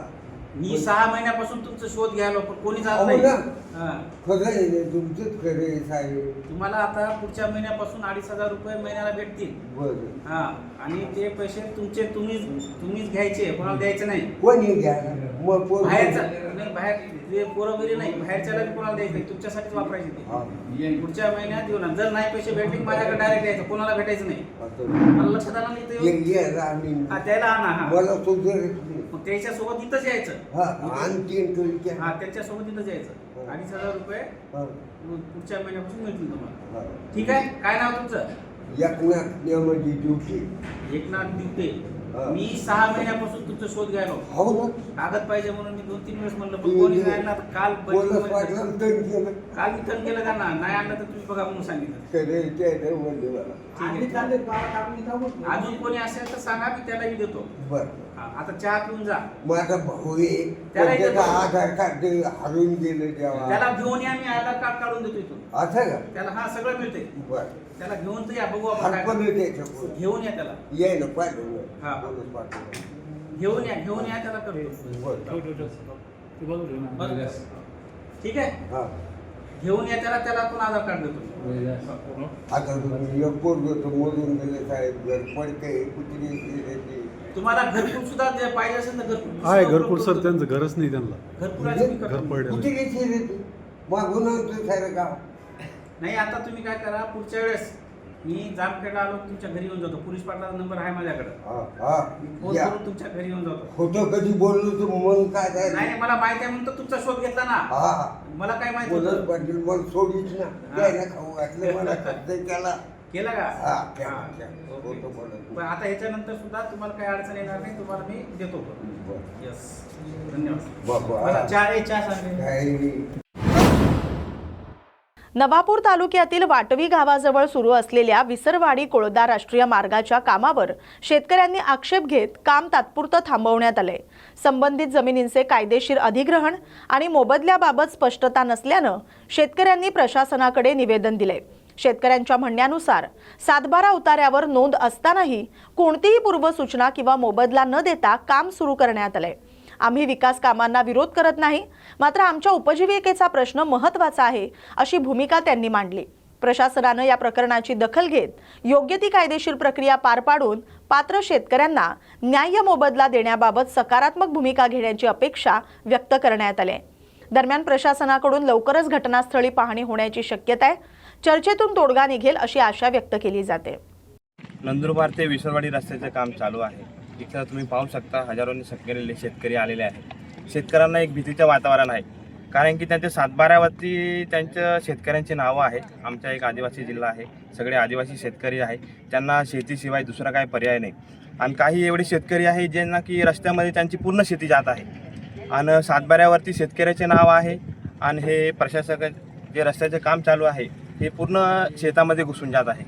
मी 6 महिन्यापासून तुमचा शोध घ्यायलो पण कोणी जात नाही। खरं आहे तुमचंच खरं आहे साहेब। तुम्हाला आता पुढच्या महिन्यापासून 2,500 रुपये महिन्याला भेटतील। बरं। हा आणि ते पैसे तुमचे तुम्हीच घ्यायचे, कोणाला द्यायचे नाही। कोणी घ्या मग बाहेरचा नाही, बाहेर ते पोरं वगैरे नाही, बाहेरच्याला कोणाला द्यायचं नाही, तुमच्यासाठीच वापरायचे ते। पुढच्या महिन्यात येऊ ना, जर नाही पैसे भेटले माझ्याकडे डायरेक्ट द्यायचं, कोणाला भेटायचं नाही। मला लक्षात आलं नाही ते। हा त्याला आणा, हा मला मग त्याच्यासोबत इथंच यायचं। हा त्याच्यासोबत इथंच यायचं। 2,500 रुपये पुढच्या महिन्यापासून मिळतील तुम्हाला। ठीक आहे, काय नाव तुमचं? एकनाथ दिवटे। मी 6 महिन्यापासून तुमचा शोध घ्यायलो। कागद पाहिजे म्हणून मी 2-3 वेळेस म्हणलं पण कोणी नाही आणला। काल मी तण केलं त्यांना, नाही आणलं तर तुम्ही बघा म्हणून सांगितलं। अजून कोणी असेल तर सांगा, मी त्यालाही देतो। आता चहा पिऊन जा। माझा भाऊ आधार कार्ड हरवून गेलं तेव्हा त्याला घेऊन या, मी आधार कार्ड काढून देतो इथून। असं का? त्याला हा सगळं मिळते। त्याला घेऊन तर या, बघू आपण घेऊन या त्याला। ये ना पाहिजे घेऊन या त्याला करतो। ठीक आहे, घेऊन या त्याला पण आधार कार्ड देतो। आता तुम्ही एक पोरग मोजून गेले साहेब, घर पडते कुत्री तुम्हाला घरकुल सुद्धा पाहिजे असेल तर घरकुल आहे। घरकुल सर त्यांचं घरच नाही, त्यांना घरकुल कुत्री मागून सारं गाव नाही। आता तुम्ही काय करा, पुढच्या वेळेस मी जामखेडला आलो तुमच्या घरी येऊन जातो। पोलीस पाटलाचा नंबर आहे माझ्याकडे, फोन करून तुमच्या घरी येऊन जातो। खोटं कधी बोललो तर मग काय नाही, मला माहिती आहे म्हणून तुमचा शोध घेतला ना। मला काय माहिती होतं? पाटील मग सोडीच ना, त्याला खाऊ घातलं मला त्याला केला का? पण आता ह्याच्यानंतर सुद्धा तुम्हाला काही अडचण येणार नाही, तुम्हाला मी देतो। यस, धन्यवाद। चहा सांगेल। नवापूर तालुक्यातील वाटवी गावाजवळ सुरू असलेल्या विसरवाडी कोळदा राष्ट्रीय मार्गाच्या कामावर शेतकऱ्यांनी आक्षेप घेत काम तात्पुरतं थांबवण्यात आले। संबंधित जमिनींचे कायदेशीर अधिग्रहण आणि मोबदल्याबाबत स्पष्टता नसल्यानं शेतकऱ्यांनी प्रशासनाकडे निवेदन दिले। शेतकऱ्यांच्या म्हणण्यानुसार 7/12 उतार्यावर नोंद असतानाही कोणतीही पूर्वसूचना किंवा मोबदला न देता काम सुरू करण्यात आले। आम्ही विकास कामांना विरोध करत नाही, मात्र आमच्या उपजीविकेचा प्रश्न महत्त्वाचा आहे अशी भूमिका त्यांनी मांडली। प्रशासनानं या प्रकरणाची दखल घेत योग्य ती कायदेशीर प्रक्रिया पार पाडून पात्र शेतकऱ्यांना न्याय्य मोबदला देण्याबाबत सकारात्मक भूमिका घेण्याची अपेक्षा व्यक्त करण्यात आली। दरम्यान प्रशासनाकडून लवकरच घटनास्थळी पाहणी होण्याची शक्यता आहे। चर्चेतून तोडगा निघेल अशी आशा व्यक्त केली जाते। नंदुरबार ते विसरवाडी रस्त्याचे काम चालू आहे। इथं तुम्ही पाहू शकता हजारोंनी शेतकरी आलेले आहेत. शेतकऱ्यांना एक भीतीचं वातावरण आहे, कारण की त्यांच्या सातबाऱ्यावरती त्यांच्या शेतकऱ्यांची नावं आहेत. आमचा एक आदिवासी जिल्हा आहे, सगळे आदिवासी शेतकरी आहे, त्यांना शेतीशिवाय दुसरा काही पर्याय नाही. आणि काही एवढे शेतकरी आहे ज्यांना की रस्त्यामध्ये त्यांची पूर्ण शेती जात आहे आणि सातबाऱ्यावरती शेतकऱ्याचे नाव आहे. आणि हे प्रशासक जे रस्त्याचे काम चालू आहे हे पूर्ण शेतामध्ये घुसून जात आहे.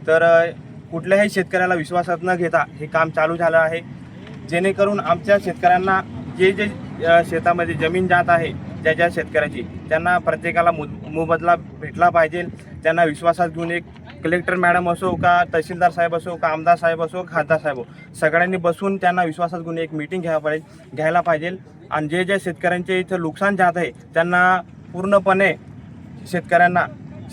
तर कुठल्याही शेतकऱ्याला विश्वासात न घेता हे काम चालू झालं आहे, जेणेकरून आमच्या शेतकऱ्यांना जे शेतामध्ये जमीन जात आहे ज्या शेतकऱ्याची, त्यांना प्रत्येकाला मोबदला भेटला पाहिजे. त्यांना विश्वासात घेऊन एक कलेक्टर मॅडम असो का तहसीलदार साहेब असो का आमदार साहेब असो खासदार साहेब सगळ्यांनी बसून त्यांना विश्वासात घेऊन एक मीटिंग घ्यायला पाहिजे. आणि जे शेतकऱ्यांचे इथं नुकसान जात आहे त्यांना पूर्णपणे शेतकऱ्यांना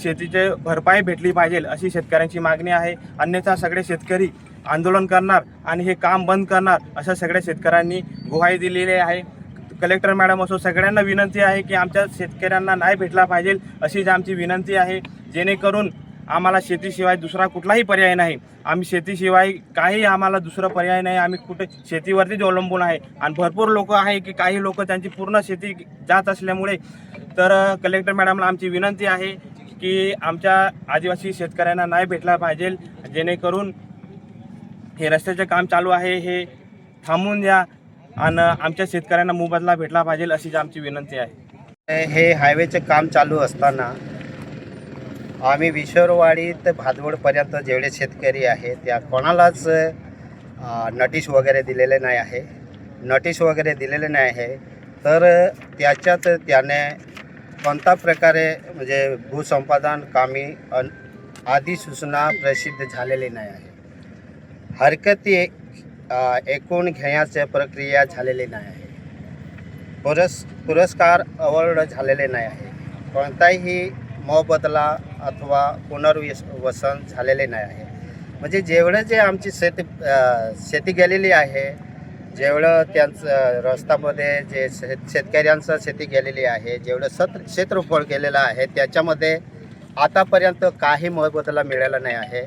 शेतीचे भरपाई भेटली पाहिजे अशी शेतकऱ्यांची मागणी आहे. अन्यथा सगळे शेतकरी आंदोलन करणार आणि हे काम बंद करणार असं सगळ्या शेतकऱ्यांनी ग्वाही दिलेली आहे. कलेक्टर मॅडम असो सगळ्यांना विनंती आहे की आमच्या शेतकऱ्यांना न्याय भेटला पाहिजे अशीच आमची विनंती आहे, जेणेकरून आम्हाला शेतीशिवाय दुसरा कुठलाही पर्याय नाही. आम्ही शेतीशिवाय काही आम्हाला दुसरा पर्याय नाही. आम्ही कुठे शेतीवरतीच अवलंबून आहे आणि भरपूर लोक आहे की काही लोक त्यांची पूर्ण शेती जात असल्यामुळे. तर कलेक्टर मॅडमला आमची विनंती आहे की आमच्या आदिवासी शेतकऱ्यांना न्याय भेटला पाहिजे, जेणेकरून हे रस्त्याचे काम चालू आहे हे थांबवून द्या आणि आमच्या शेतकऱ्यांना मोबदला भेटला पाहिजे अशीच आमची विनंती आहे. हे हायवेचे काम चालू असताना आम्ही विश्वरवाडी ते भादवडपर्यंत जेवढे शेतकरी आहेत त्या कोणालाच नोटीस वगैरे दिलेले नाही आहे. नोटीस वगैरे दिलेले नाही आहे तर त्याच्यात त्याने कोणत्या प्रकारे म्हणजे भूसंपादन कामी अधिसूचना प्रसिद्ध झालेली नाही आहे. हरकती एकूण घेण्याची प्रक्रिया झालेली नाही आहे. पुरस्कार अवॉर्ड झालेले नाही आहे. कोणताही मोबदला अथवा पुनर्वसन झालेले नाही आहे. म्हणजे जेवढं जे आमची शेती गेलेली आहे, जेवढं त्यांचं रस्त्यामध्ये जे शेतकऱ्यांचं शेती गेलेली आहे, जेवढं क्षेत्रफळ गेलेलं आहे त्याच्यामध्ये आतापर्यंत काही मोबदला मिळाला नाही आहे.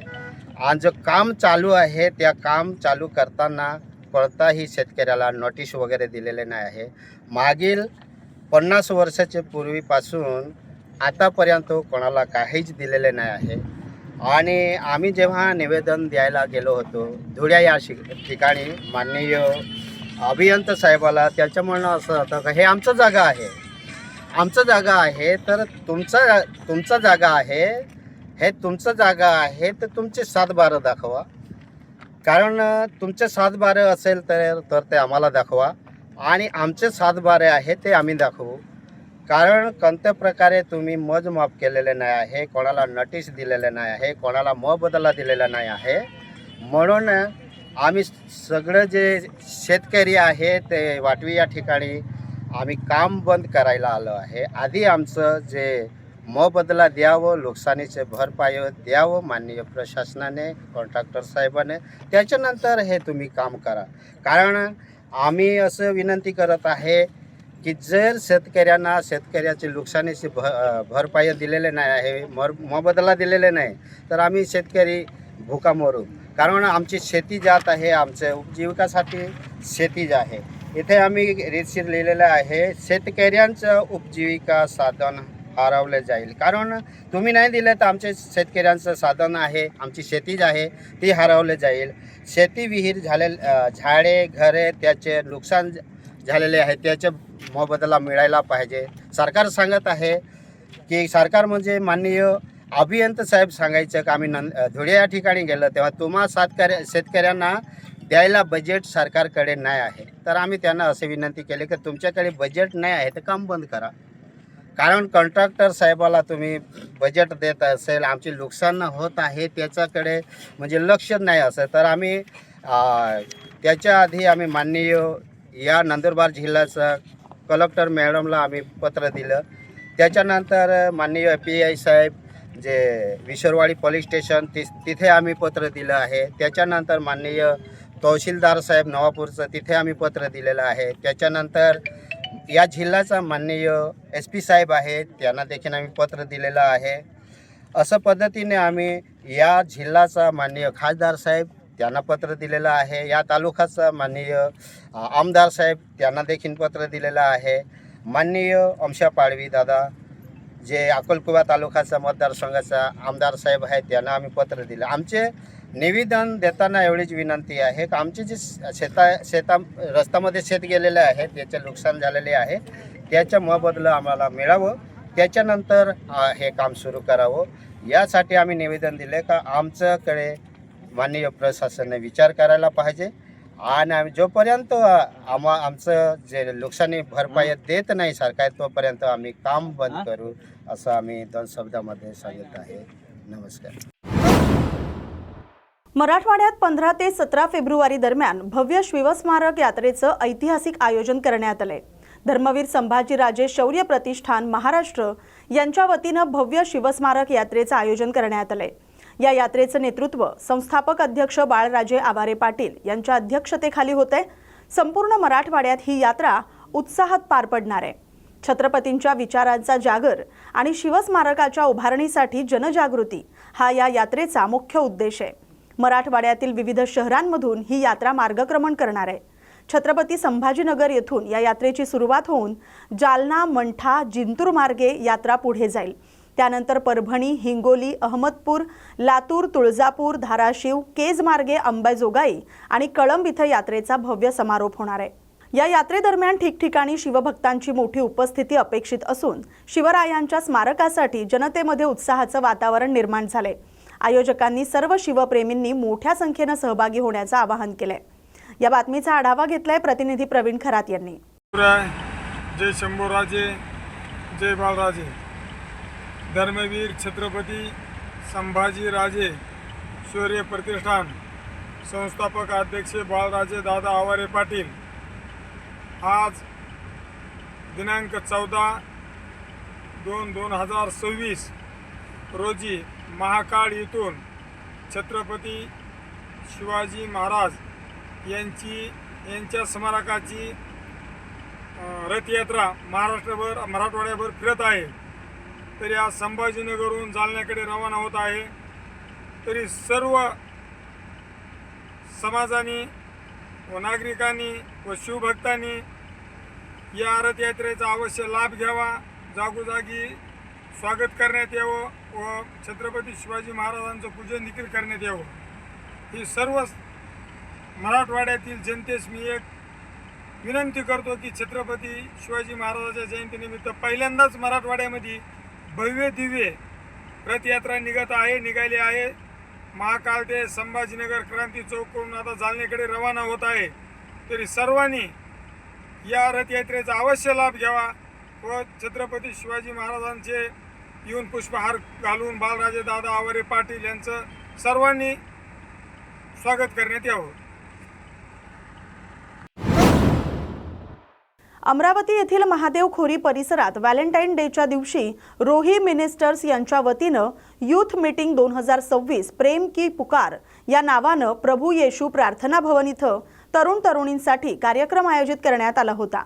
आणि जो काम चालू आहे त्या काम चालू करताना कोणताही शेतकऱ्याला नोटीस वगैरे दिलेले नाही आहे. मागील 50 वर्षाच्या पूर्वीपासून आतापर्यंत कोणाला काहीच दिलेले नाही आहे. आणि आम्ही जेव्हा निवेदन द्यायला गेलो होतो धुळ्या या ठिकाणी माननीय अभियंता साहेबाला, त्याचं म्हणणं असं होतं की हे आमचं जागा आहे, आमचं जागा आहे. तर तुमचं जागा आहे, हे तुमचं जागा आहे तर तुमचे 7/12 दाखवा. कारण तुमचे 7/12 असेल तर ते आम्हाला दाखवा आणि आमचे 7/12 आहे ते आम्ही दाखवू. कारण कोणत्या प्रकारे तुम्ही मोजमाप केलेले नाही आहे, कोणाला नोटीस दिलेले नाही आहे, कोणाला मोबदला दिलेला नाही आहे. म्हणून आम्ही सगळं जे शेतकरी आहे ते वाटवी या ठिकाणी आम्ही काम बंद करायला आलो आहे. आधी आमचं जे मोबदला द्यावं, नुकसानीचे भरपाई द्यावं माननीय प्रशासनाने, कॉन्ट्रॅक्टर साहेबाने, त्याच्यानंतर हे तुम्ही काम करा. कारण आम्ही असं विनंती करत आहे की जर शेतकऱ्याची नुकसानीची भरपाई दिलेले नाही आहे, मोबदला दिलेले नाही तर आम्ही शेतकरी भुका मरू. कारण आमची शेती जात आहे, आमच्या उपजीविकासाठी शेती जी आहे. इथे आम्ही रीतशीर लिहिलेलं आहे, शेतकऱ्यांचं उपजीविका साधन हरवले जाईल. कारण तुम्ही नाही दिलं तर आमचे शेतकऱ्यांचं साधन आहे, आमची शेती जी आहे ती हरवले जाईल. शेती विहीर झाडे घरे त्याचे नुकसान झालेले आहे त्याचे मोबदला मिळायला पाहिजे. सरकार सांगत आहे की सरकार म्हणजे माननीय अभियंता साहेब सांगायचं की आम्ही धुळे या ठिकाणी गेलो तेव्हा तुम्हा शेतकऱ्यांना द्यायला बजेट सरकारकडे नाही आहे. तर आम्ही त्यांना असे विनंती केली की तुमच्याकडे बजेट नाही आहे तर काम बंद करा. कारण कॉन्ट्रॅक्टर साहेबाला तुम्ही बजेट देत असेल, आमचे नुकसान होत आहे त्याच्याकडे म्हणजे लक्ष नाही असेल तर आम्ही त्याच्या आधी आम्ही माननीय या नंदुरबार जिल्ह्याचा कलेक्टर मॅडमला आम्ही पत्र दिलं. त्याच्यानंतर माननीय PI साहेब जे विश्वरवाडी पोलीस स्टेशन तिथे आम्ही पत्र दिलं आहे. त्याच्यानंतर माननीय तहसीलदार साहेब नवापूरचं तिथे आम्ही पत्र दिलेलं आहे. त्याच्यानंतर या जिल्ह्याचा माननीय SP साहेब आहे त्यांना देखील आम्ही पत्र दिलेलं आहे. अशा पद्धतीने आम्ही या जिल्ह्याचा माननीय खासदार साहेब त्यांना पत्र दिलेलं आहे. या तालुक्याचा माननीय आमदार साहेब त्यांना देखील पत्र दिलेलं आहे. माननीय अमशा पाडवी दादा जे अकोलकुवा तालुक्याचा मतदारसंघाचा आमदार साहेब आहेत त्यांना आम्ही पत्र दिलं. आमचे निवेदन देताना एवढीच विनंती आहे की आमचे जे रस्त्यामध्ये शेत गेलेले आहे, त्याचे नुकसान झालेले आहे, त्याच्या मोबदला आम्हाला मिळावं, त्याच्यानंतर हे काम सुरू करावं. यासाठी आम्ही निवेदन दिले का आमच्याकडे माननीय प्रशासनाने विचार करायला पाहिजे आणि आम्ही जोपर्यंत आमचं जे नुकसानी भरपाई देत नाही सरकार तोपर्यंत आम्ही काम बंद करू असं आम्ही 2 शब्दामध्ये सांगत आहे. नमस्कार. मराठवाड्यात 15 ते 17 फेब्रुवारी दरम्यान भव्य शिवस्मारक यात्रेचं ऐतिहासिक आयोजन करण्यात आलंय. धर्मवीर संभाजीराजे शौर्य प्रतिष्ठान महाराष्ट्र यांच्या वतीनं भव्य शिवस्मारक यात्रेचं आयोजन करण्यात आलंय. या यात्रेचं नेतृत्व संस्थापक अध्यक्ष बाळराजे आवारे पाटील यांच्या अध्यक्षतेखाली होते. संपूर्ण मराठवाड्यात ही यात्रा उत्साहात पार पडणार आहे. छत्रपतींच्या विचारांचा जागर आणि शिवस्मारकाच्या उभारणीसाठी जनजागृती हा या यात्रेचा मुख्य उद्देश आहे. मराठवाड्यातील विविध शहरांमधून ही यात्रा मार्गक्रमण करणार आहे. छत्रपती संभाजीनगर येथून या यात्रेची सुरुवात होऊन जालना, मंठा, जिंतूर मार्गे यात्रा पुढे जाईल. त्यानंतर परभणी, हिंगोली, अहमदपूर, लातूर, तुळजापूर, धाराशिव, केज मार्गे अंबाजोगाई आणि कळंब इथं यात्रेचा भव्य समारोप होणार आहे. या यात्रेदरम्यान ठिकठिकाणी शिवभक्तांची मोठी उपस्थिती अपेक्षित असून शिवरायांच्या स्मारकासाठी जनतेमध्ये उत्साहाचं वातावरण निर्माण झालंय. आयोजकांनी सर्व शिवप्रेमींनी मोठ्या संख्येने सहभागी होण्याचं आवाहन केलंय. या बातमीचा आढावा घेतलाय प्रतिनिधी प्रवीण खरात यांनी. जय शंभूराजे, जय बाळराजे. धर्मवीर छत्रपती संभाजीराजे शौर्य प्रतिष्ठान संस्थापक अध्यक्ष बाळराजे दादा आवारे पाटील आज दिनांक 14/2/2026 रोजी महाकाळ येथून छत्रपती शिवाजी महाराज यांच्या स्मारकाची रथयात्रा मराठवाड्याभर फिरत आहे. तरी आज संभाजीनगरहून जालन्याकडे रवाना होत आहे. तरी सर्व समाजाने व नागरिकांनी व शिवभक्तांनी या रथयात्रेचा अवश्य लाभ घ्यावा. जागोजागी स्वागत करण्यात यावं व छत्रपती शिवाजी महाराजांचं पूजन देखील करण्यात यावं. ही सर्व मराठवाड्यातील जनतेस मी एक विनंती करतो की छत्रपती शिवाजी महाराजांच्या जयंतीनिमित्त पहिल्यांदाच मराठवाड्यामध्ये भव्य दिव्य रथयात्रा निघाली आहे. महाकाळ ते संभाजीनगर क्रांती चौकवरून आता जालन्याकडे रवाना होत आहे. तरी सर्वांनी या रथयात्रेचा अवश्य लाभ घ्यावा व छत्रपती शिवाजी महाराजांचे येऊन पुष्पहार घालून बाळराजे दादा आवारे पाटील यांचं सर्वांनी स्वागत करण्यात यावं. अमरावती येथील महादेव खोरी परिसरात व्हॅलेंटाईन डेच्या दिवशी रोही मिनिस्टर्स यांच्या वतीनं यूथ मीटिंग 2026 प्रेम की पुकार या नावानं प्रभू येशू प्रार्थना भवन इथं तरुण तरुणींसाठी कार्यक्रम आयोजित करण्यात आला होता.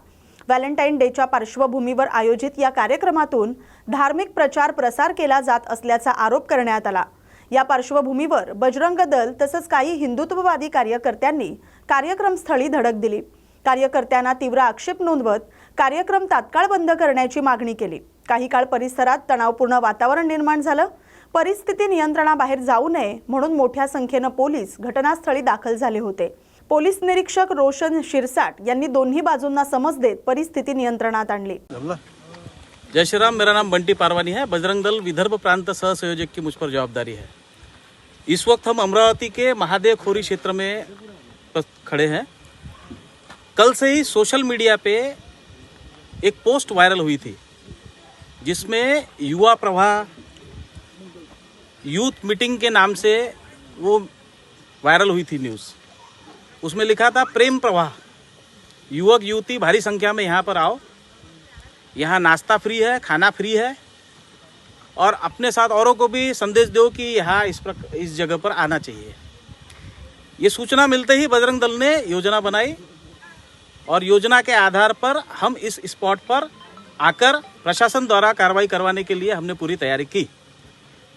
व्हॅलेंटाईन डेच्या पार्श्वभूमीवर आयोजित या कार्यक्रमातून धार्मिक प्रचार प्रसार केला जात असल्याचा आरोप करण्यात आला. या पार्श्वभूमीवर बजरंग दल तसंच काही हिंदुत्ववादी कार्यकर्त्यांनी कार्यक्रमस्थळी धडक दिली. कार्यकर्त्यांना तीव्र आक्षेप नोंदवत कार्यक्रम तात्काळ बंद करण्याची मागणी केली. काही काळ परिसरात तणावपूर्ण वातावरण निर्माण झालं. परिस्थिती नियंत्रणाबाहेर जाऊ नये म्हणून मोठ्या संख्येनं पोलीस घटनास्थळी दाखल झाले होते. पोलीस निरीक्षक रोशन शिरसाट यांनी दोन्ही बाजूंना समज देत परिस्थिती नियंत्रणात आणली. जय श्री राम. मेरा नाम बंटी पारवानी है. बजरंग दल विदर्भ प्रांत सह संयोजक की मुझ पर जवाबदारी है. इस वक्त हम अमरावती के महादेव खोरी क्षेत्र में खड़े हैं. कल से ही सोशल मीडिया पे एक पोस्ट वायरल हुई थी जिसमें युवा प्रवाह यूथ मीटिंग के नाम से वो वायरल हुई थी न्यूज़. उसमें लिखा था प्रेम प्रवाह, युवक युवती भारी संख्या में यहाँ पर आओ, यहाँ नाश्ता फ्री है, खाना फ्री है और अपने साथ औरों को भी संदेश दो कि यहाँ इस जगह पर आना चाहिए. ये सूचना मिलते ही बजरंग दल ने योजना बनाई और योजना के आधार पर हम इस स्पॉट पर आकर प्रशासन द्वारा कार्रवाई करवाने के लिए हमने पूरी तैयारी की.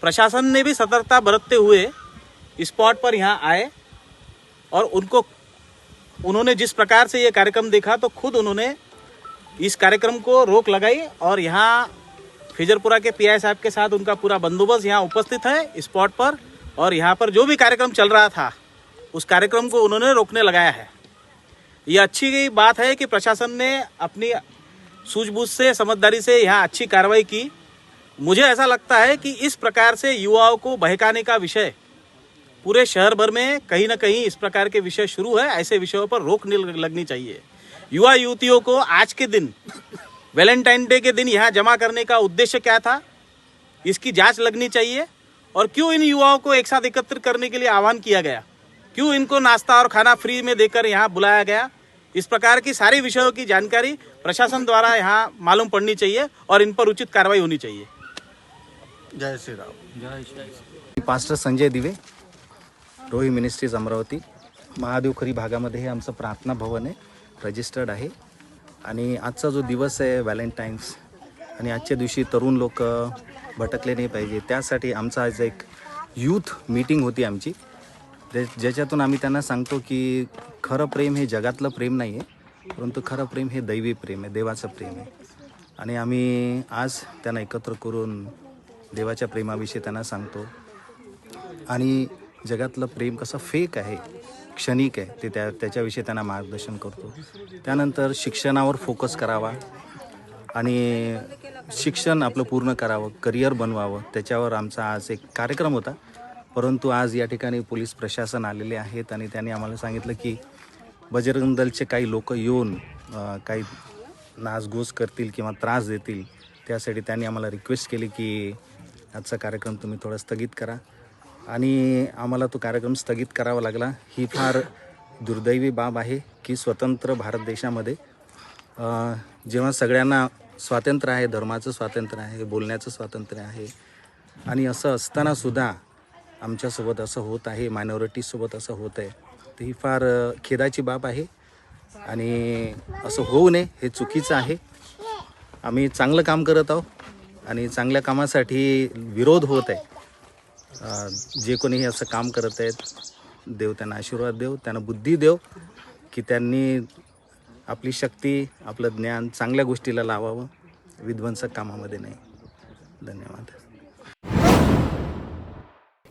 प्रशासन ने भी सतर्कता बरतते हुए स्पॉट पर यहाँ आए और उन्होंने जिस प्रकार से ये कार्यक्रम देखा तो खुद उन्होंने इस कार्यक्रम को रोक लगाई और यहाँ फिजरपुरा के पीआई साहब के साथ उनका पूरा बंदोबस्त यहाँ उपस्थित है स्पॉट पर, और यहाँ पर जो भी कार्यक्रम चल रहा था उस कार्यक्रम को उन्होंने रोकने लगाया है। ये अच्छी बात है कि प्रशासन ने अपनी सूझबूझ से, समझदारी से यहाँ अच्छी कार्रवाई की। मुझे ऐसा लगता है कि इस प्रकार से युवाओं को बहकाने का विषय पूरे शहर भर में कहीं ना कहीं इस प्रकार के विषय शुरू है। ऐसे विषयों पर रोक लगनी चाहिए। युवा युवतियों को आज के दिन, वैलेंटाइन डे के दिन यहाँ जमा करने का उद्देश्य क्या था, इसकी जांच लगनी चाहिए। और क्यों इन युवाओं को एक साथ एकत्रित करने के लिए आह्वान किया गया, क्यों इनको नाश्ता और खाना फ्री में देकर यहाँ बुलाया गया, इस प्रकार की सारी विषयों की जानकारी प्रशासन द्वारा यहाँ मालूम पड़नी चाहिए और इन पर उचित कार्रवाई होनी चाहिए। जय श्री राम। पास्टर संजय दिवे, रोही मिनिस्ट्रीज अमरावती, महादेवखरी भागामध्ये हे आमचं प्रार्थना भवन आहे, रजिस्टर्ड आहे। आणि आजचा जो दिवस आहे व्हॅलेंटाईन्स, आणि आजच्या दिवशी तरुण लोक भटकले नाही पाहिजे, त्यासाठी आमचा आज एक यूथ मीटिंग होती आमची, ज्याच्यातून आम्ही त्यांना सांगतो की खरं प्रेम हे जगातलं प्रेम नाही आहे, परंतु खरं प्रेम हे दैवी प्रेम आहे, देवाचं प्रेम आहे। आणि आम्ही आज त्यांना एकत्र करून देवाच्या प्रेमाविषयी त्यांना सांगतो। आणि जगातलं प्रेम कसं फेक आहे, क्षणिक आहे, ते त्याच्याविषयी त्यांना मार्गदर्शन करतो। त्यानंतर शिक्षणावर फोकस करावा आणि शिक्षण आपलं पूर्ण करावं, करिअर बनवावं, त्याच्यावर आमचा आज एक कार्यक्रम होता। परंतु आज या ठिकाणी पोलीस प्रशासन आलेले आहेत आणि त्यांनी आम्हाला सांगितलं की बजरंग दलचे काही लोक येऊन काही नासगोस करतील किंवा त्रास देतील, त्यासाठी त्यांनी आम्हाला रिक्वेस्ट केली की आजचा कार्यक्रम तुम्ही थोडा स्थगित करा। आणि आम्हाला तो कार्यक्रम स्थगित करावा लागला। ही फार दुर्दैवी बाब आहे की स्वतंत्र भारत देशामध्ये जेव्हा सगळ्यांना स्वातंत्र्य आहे, धर्माचं स्वातंत्र्य आहे, बोलण्याचं स्वातंत्र्य आहे, आणि असं असताना सुद्धा आमच्यासोबत असं होत आहे, मायनॉरिटीसोबत असं होत आहे, तर ही फार खेदाची बाब आहे आणि असं होऊ नये, हे चुकीचं आहे। आम्ही चांगलं काम करत आहोत आणि चांगल्या कामासाठी विरोध होत आहे। जे कोणी असं काम करत आहेत, देव त्यांना आशीर्वाद देव, त्यांना बुद्धी देव की त्यांनी आपली शक्ती, आपलं ज्ञान चांगल्या गोष्टीला लावावं, विध्वंसक कामामध्ये नाही। धन्यवाद।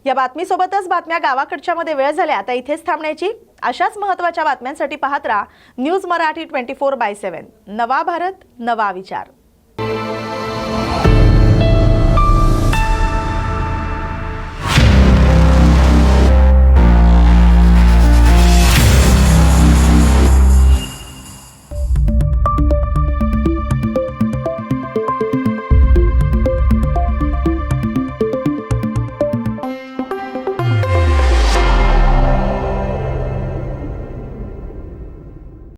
या बातमीसोबतच बातम्या गावाकडच्या मध्ये वेळ झाल्या, आता इथेच थांबण्याची। अशाच महत्त्वाच्या बातम्यांसाठी पाहत राहा न्यूज मराठी 24/7। नवा भारत, नवा विचार।